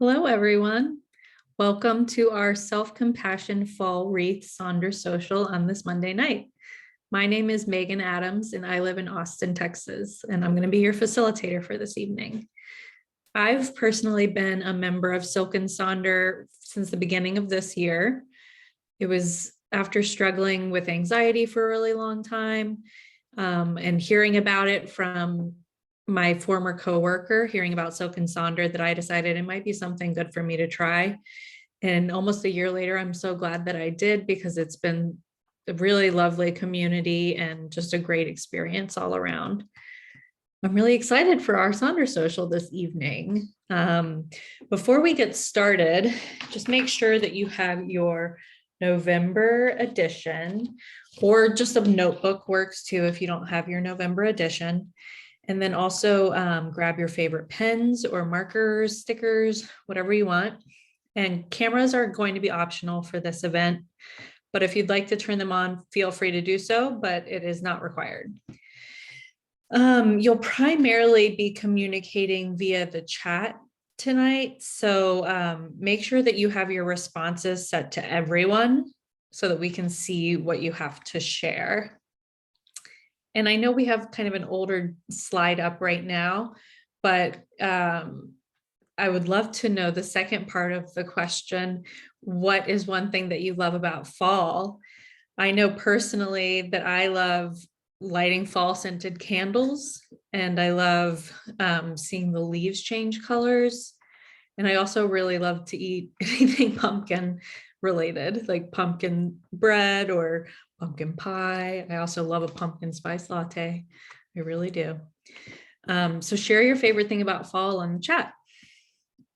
Hello, everyone. Welcome to our Self-Compassion Fall Wreath Sonder Social on this Monday night. My name is Megan Adams, and I live in Austin, Texas, and I'm going to be your facilitator for this evening. I've personally been a member of Silk and Sonder since the beginning of this year. It was after struggling with anxiety for a really long time and hearing about it from my former coworker, hearing about Silk and Sonder, that I decided it might be something good for me to try. And almost a year later, I'm so glad that I did, because it's been a really lovely community and just a great experience all around. I'm really excited for our Sonder Social this evening. Before we get started, just make sure that you have your November edition, or just a notebook works too if you don't have your November edition. And then also grab your favorite pens or markers, stickers, whatever you want. And cameras are going to be optional for this event, but if you'd like to turn them on, feel free to do so, but it is not required. You'll primarily be communicating via the chat tonight, so make sure that you have your responses set to everyone so that we can see what you have to share. And I know we have kind of an older slide up right now, but I would love to know the second part of the question. What is one thing that you love about fall? I know personally that I love lighting fall scented candles, and I love seeing the leaves change colors. And I also really love to eat anything pumpkin related, like pumpkin bread or pumpkin pie. I also love a pumpkin spice latte. I really do. So share your favorite thing about fall in the chat.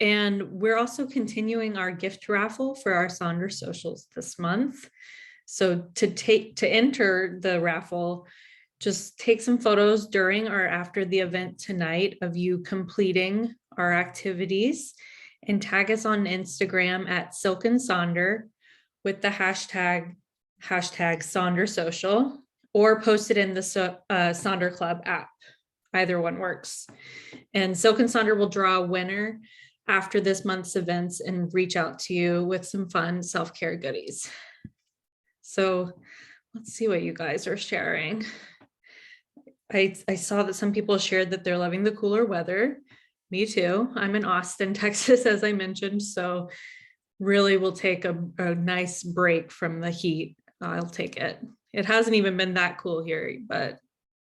And we're also continuing our gift raffle for our Sonder Socials this month. So to enter the raffle, just take some photos during or after the event tonight of you completing our activities, and tag us on Instagram at Silk and Sonder with the hashtag Sonder Social, or post it in the Sonder Club app. Either one works. And Silk and Sonder will draw a winner after this month's events and reach out to you with some fun self-care goodies. So let's see what you guys are sharing. I saw that some people shared that they're loving the cooler weather. Me too. I'm in Austin, Texas, as I mentioned, so really will take a nice break from the heat. I'll take it. It hasn't even been that cool here, but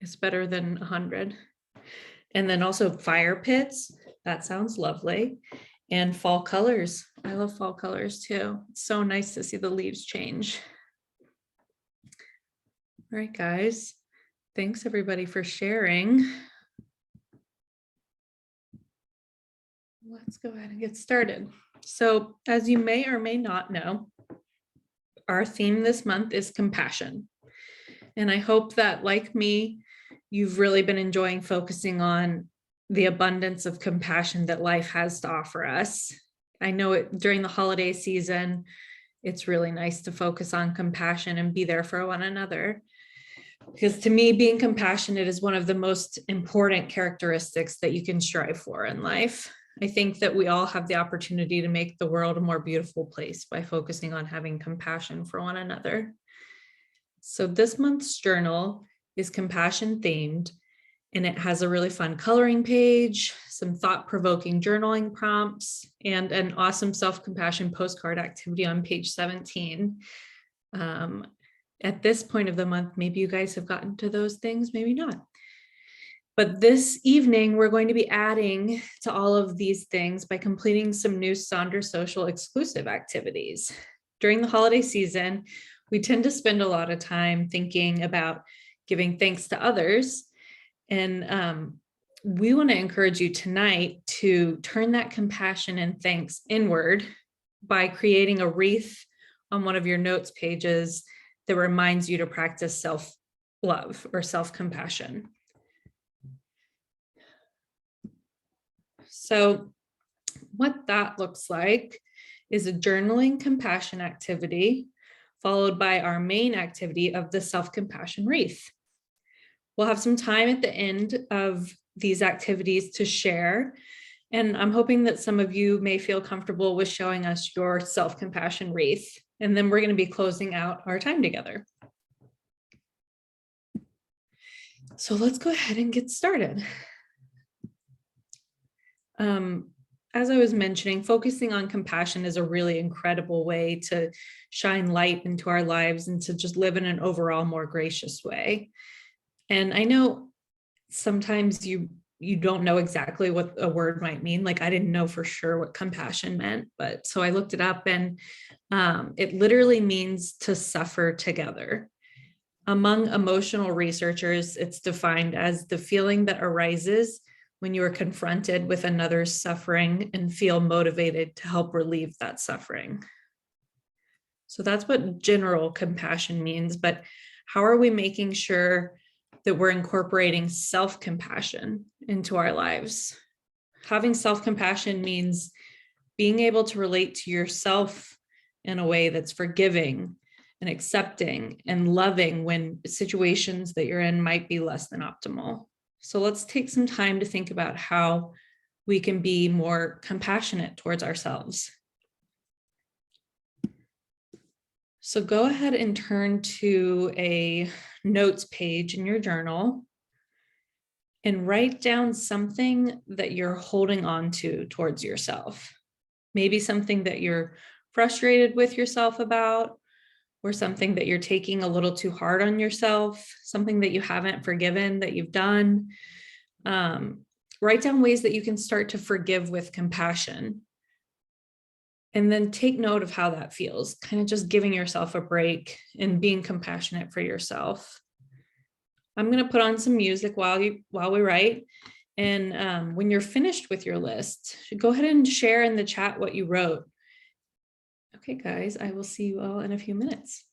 it's better than 100. And then also fire pits. That sounds lovely. And fall colors. I love fall colors too. It's so nice to see the leaves change. All right, guys. Thanks everybody for sharing. Let's go ahead and get started. So as you may or may not know, our theme this month is compassion. And I hope that, like me, you've really been enjoying focusing on the abundance of compassion that life has to offer us. I know it during the holiday season, it's really nice to focus on compassion and be there for one another. Because to me, being compassionate is one of the most important characteristics that you can strive for in life. I think that we all have the opportunity to make the world a more beautiful place by focusing on having compassion for one another. So this month's journal is compassion themed, and it has a really fun coloring page, some thought-provoking journaling prompts, and an awesome self-compassion postcard activity on page 17. At this point of the month, maybe you guys have gotten to those things, maybe not. But this evening, we're going to be adding to all of these things by completing some new Sonder Social exclusive activities. During the holiday season, we tend to spend a lot of time thinking about giving thanks to others. And we want to encourage you tonight to turn that compassion and thanks inward by creating a wreath on one of your notes pages that reminds you to practice self-love or self-compassion. So what that looks like is a journaling compassion activity, followed by our main activity of the self-compassion wreath. We'll have some time at the end of these activities to share And I'm hoping that some of you may feel comfortable with showing us your self-compassion wreath. And then we're going to be closing out our time together. So let's go ahead and get started. As I was mentioning, focusing on compassion is a really incredible way to shine light into our lives and to just live in an overall more gracious way. And I know sometimes you don't know exactly what a word might mean. Like I didn't know for sure what compassion meant, but so I looked it up, and it literally means to suffer together. Among emotional researchers, it's defined as the feeling that arises when you are confronted with another's suffering and feel motivated to help relieve that suffering. So that's what general compassion means, but how are we making sure that we're incorporating self-compassion into our lives? Having self-compassion means being able to relate to yourself in a way that's forgiving and accepting and loving when situations that you're in might be less than optimal. So let's take some time to think about how we can be more compassionate towards ourselves. So go ahead and turn to a notes page in your journal and write down something that you're holding on to towards yourself. Maybe something that you're frustrated with yourself about, or something that you're taking a little too hard on yourself, something that you haven't forgiven that you've done. Write down ways that you can start to forgive with compassion. And then take note of how that feels, kind of just giving yourself a break and being compassionate for yourself. I'm going to put on some music while we write. And when you're finished with your list, go ahead and share in the chat what you wrote. Okay, guys, I will see you all in a few minutes.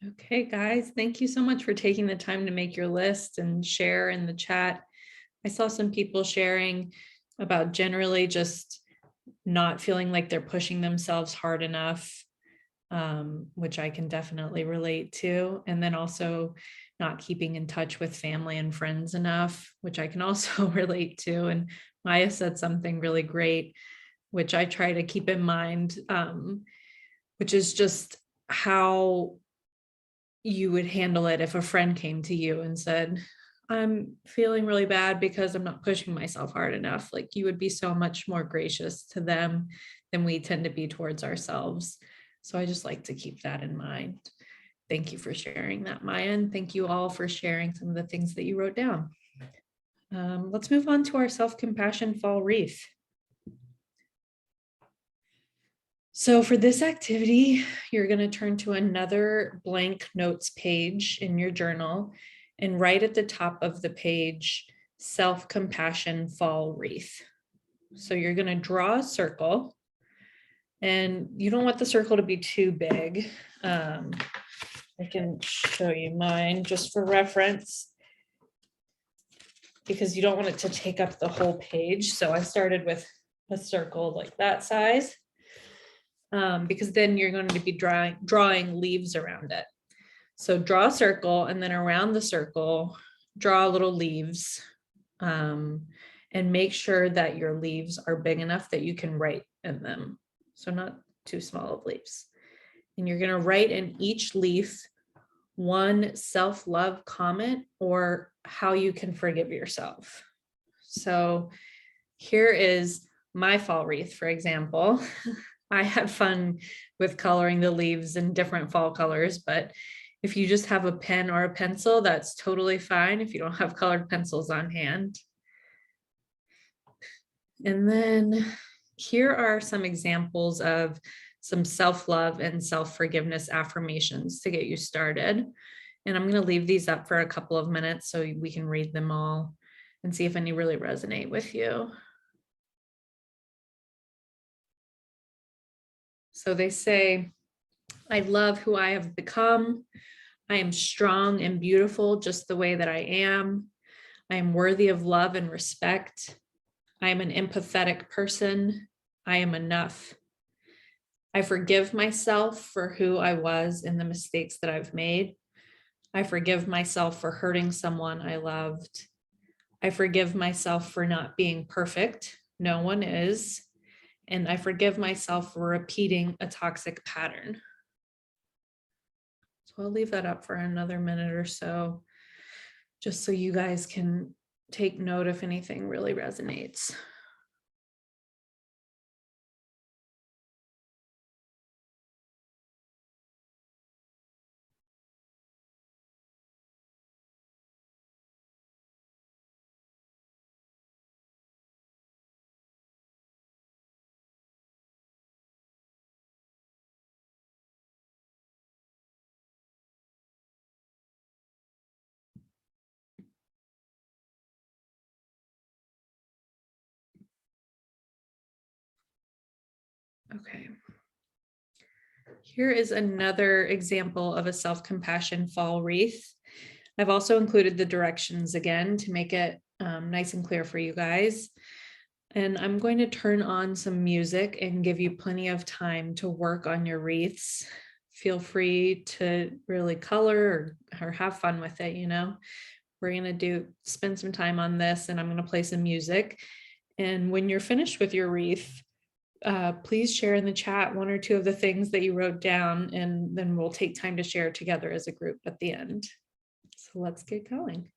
Okay, guys, thank you so much for taking the time to make your list and share in the chat. I saw some people sharing about generally just not feeling like they're pushing themselves hard enough, which I can definitely relate to. And then also not keeping in touch with family and friends enough, which I can also relate to. And Maya said something really great, which I try to keep in mind, which is just how you would handle it if a friend came to you and said, I'm feeling really bad because I'm not pushing myself hard enough. Like, you would be so much more gracious to them than we tend to be towards ourselves. So I just like to keep that in mind. Thank you for sharing that, Maya, and thank you all for sharing some of the things that you wrote down. Let's move on to our self-compassion fall wreath. So for this activity, you're going to turn to another blank notes page in your journal and write at the top of the page, self-compassion fall wreath. So you're going to draw a circle, and you don't want the circle to be too big. I can show you mine just for reference, because you don't want it to take up the whole page. So I started with a circle like that size. Because then you're going to be drawing leaves around it. So draw a circle, and then around the circle, draw little leaves, and make sure that your leaves are big enough that you can write in them. So not too small of leaves. And you're going to write in each leaf one self-love comment or how you can forgive yourself. So here is my fall wreath, for example. I had fun with coloring the leaves in different fall colors, but if you just have a pen or a pencil, that's totally fine if you don't have colored pencils on hand. And then here are some examples of some self-love and self-forgiveness affirmations to get you started. And I'm going to leave these up for a couple of minutes so we can read them all and see if any really resonate with you. So they say, I love who I have become. I am strong and beautiful just the way that I am. I am worthy of love and respect. I am an empathetic person. I am enough. I forgive myself for who I was and the mistakes that I've made. I forgive myself for hurting someone I loved. I forgive myself for not being perfect. No one is. And I forgive myself for repeating a toxic pattern. So I'll leave that up for another minute or so, just so you guys can take note if anything really resonates. Okay. Here is another example of a self-compassion fall wreath. I've also included the directions again to make it nice and clear for you guys. And I'm going to turn on some music and give you plenty of time to work on your wreaths. Feel free to really color or have fun with it, you know. We're going to spend some time on this, and I'm going to play some music. And when you're finished with your wreath, please share in the chat one or two of the things that you wrote down, and then we'll take time to share together as a group at the end. So let's get going.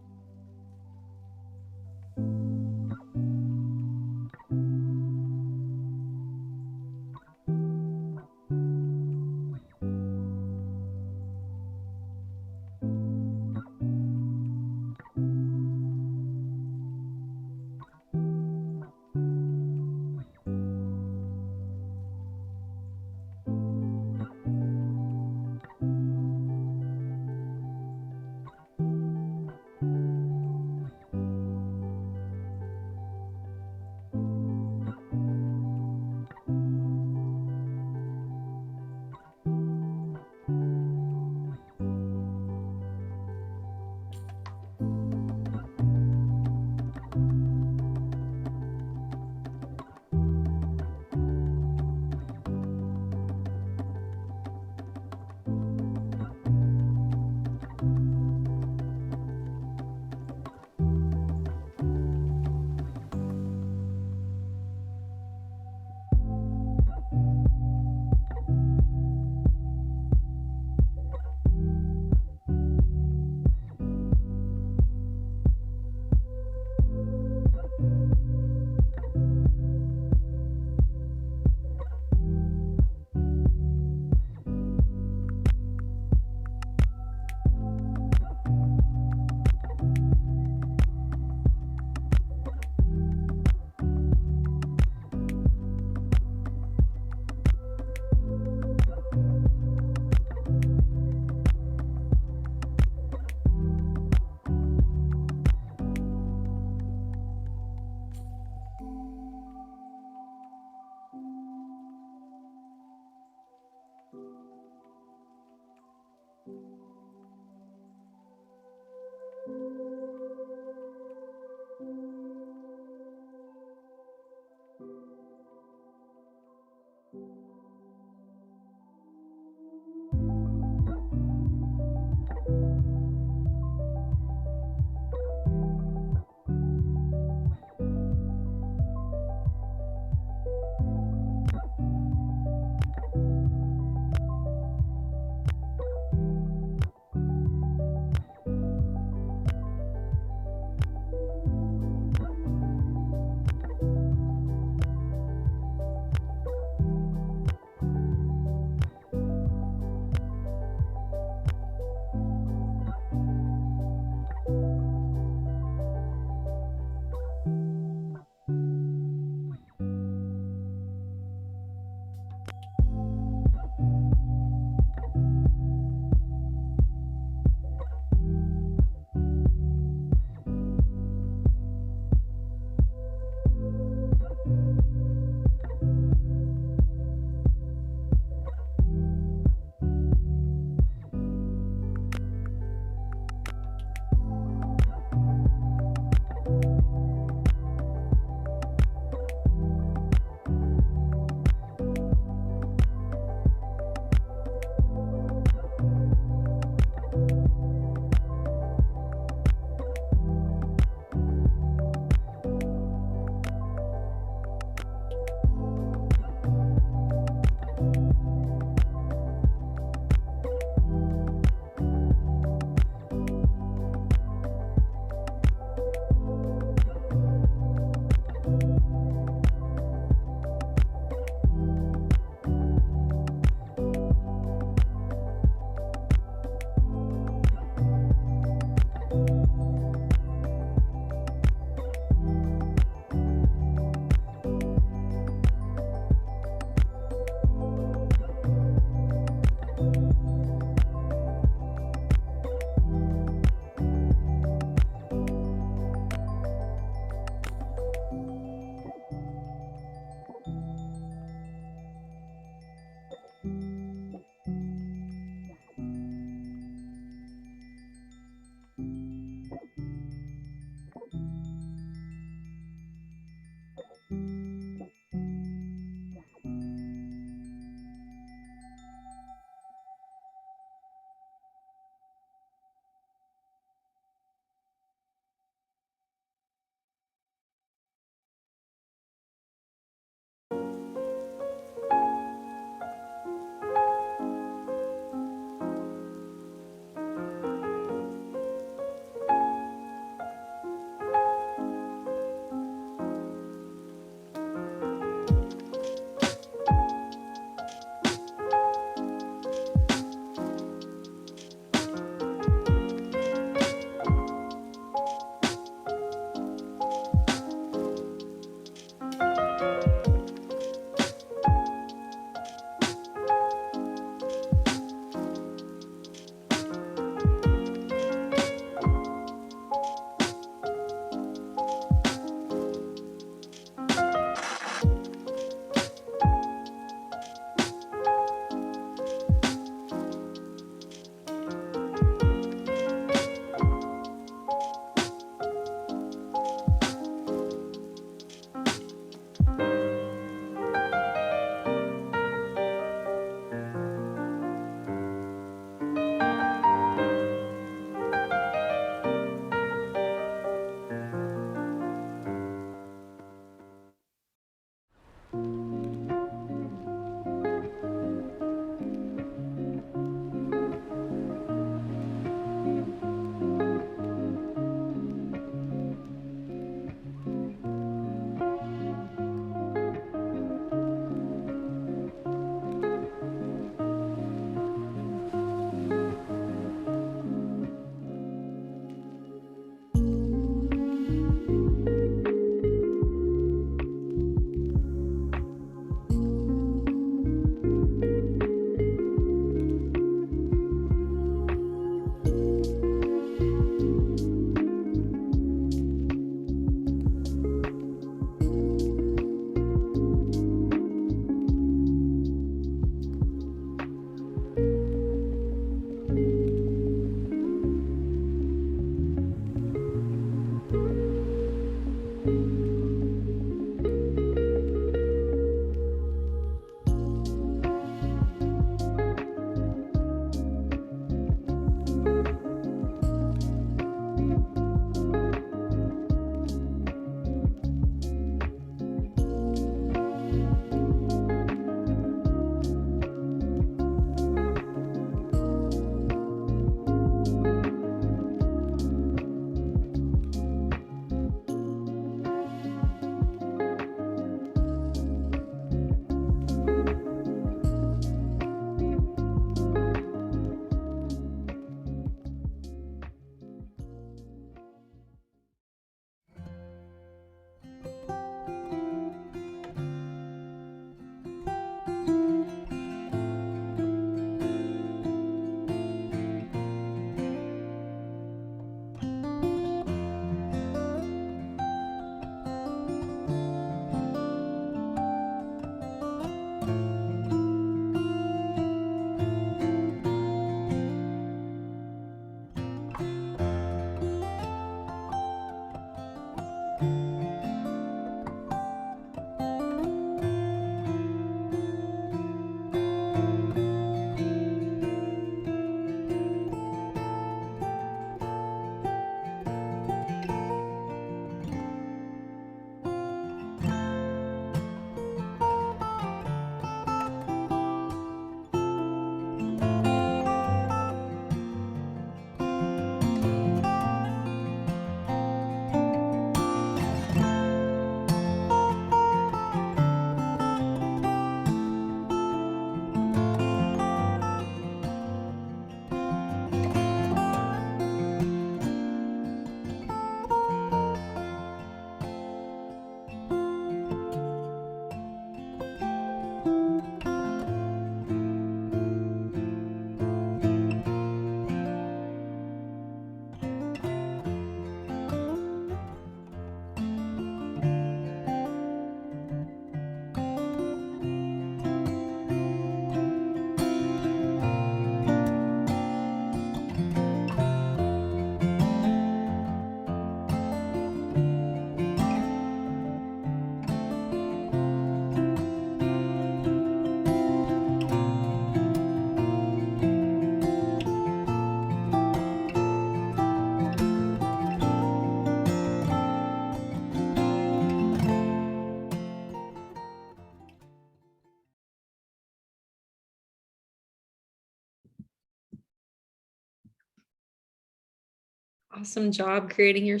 Awesome job creating your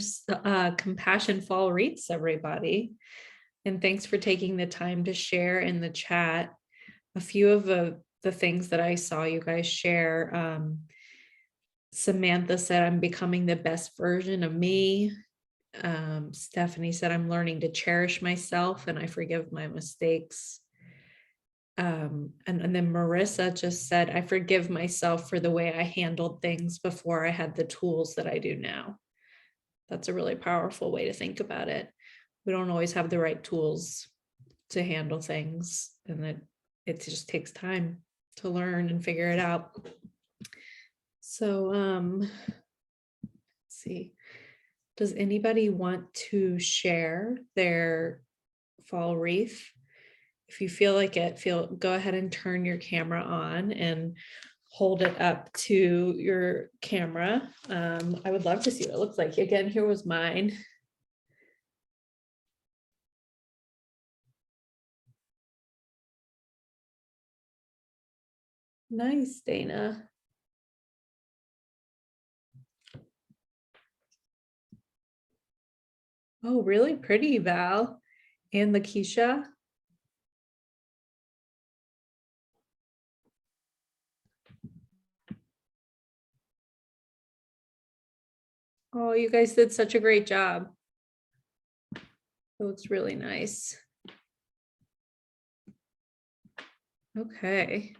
compassion fall wreaths, everybody. And thanks for taking the time to share in the chat a few of the things that I saw you guys share. Samantha said, I'm becoming the best version of me. Stephanie said, I'm learning to cherish myself and I forgive my mistakes. And then Marissa just said, I forgive myself for the way I handled things before I had the tools that I do now. That's a really powerful way to think about it. We don't always have the right tools to handle things, and it just takes time to learn and figure it out. So let's see. Does anybody want to share their fall wreath? If you feel like it, go ahead and turn your camera on and hold it up to your camera. I would love to see what it looks like. Again, here was mine. Nice, Dana. Oh, really pretty, Val. And Lakeisha. Oh, you guys did such a great job. It looks really nice. Okay.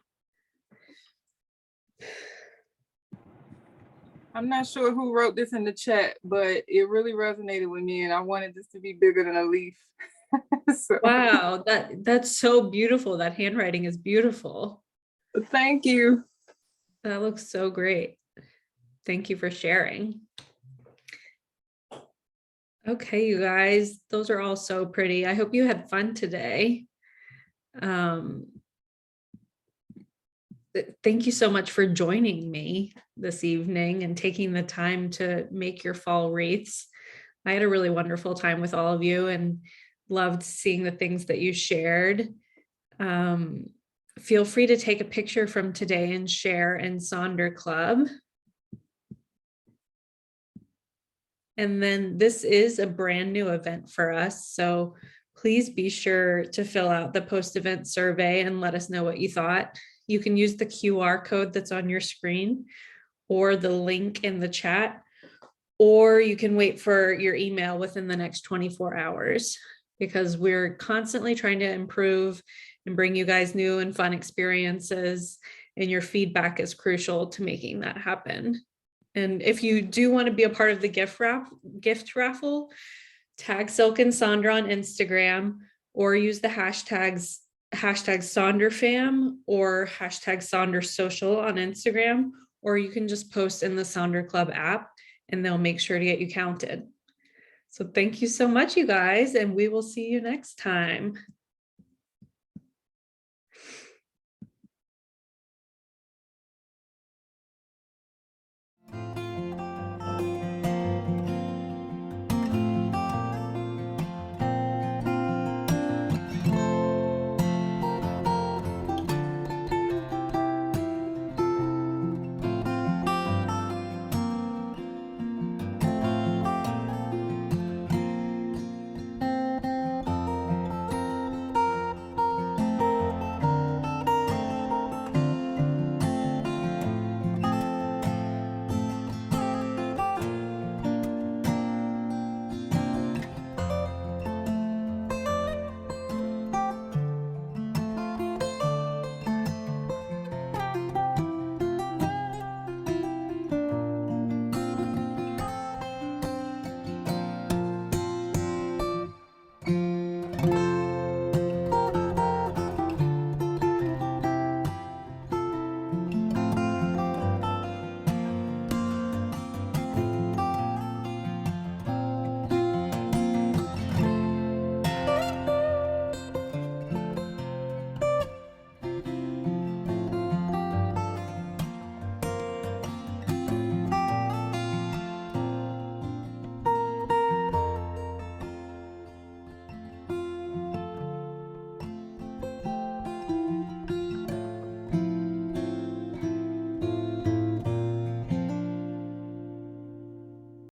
I'm not sure who wrote this in the chat, but it really resonated with me and I wanted this to be bigger than a leaf. So, wow, that's so beautiful. That handwriting is beautiful. thank you. That looks so great. Thank you for sharing. Okay, you guys, those are all so pretty. I hope you had fun today. Thank you so much for joining me this evening and taking the time to make your fall wreaths. I had a really wonderful time with all of you and loved seeing the things that you shared. Feel free to take a picture from today and share in Sonder Club. And then this is a brand new event for us. So please be sure to fill out the post-event survey and let us know what you thought. You can use the QR code that's on your screen or the link in the chat, or you can wait for your email within the next 24 hours because we're constantly trying to improve and bring you guys new and fun experiences, and your feedback is crucial to making that happen. And if you do want to be a part of the gift raffle, tag Silk and Sonder on Instagram or use the hashtag SonderFam or hashtag Sonder Social on Instagram, or you can just post in the Sonder Club app and they'll make sure to get you counted. So thank you so much, you guys, and we will see you next time.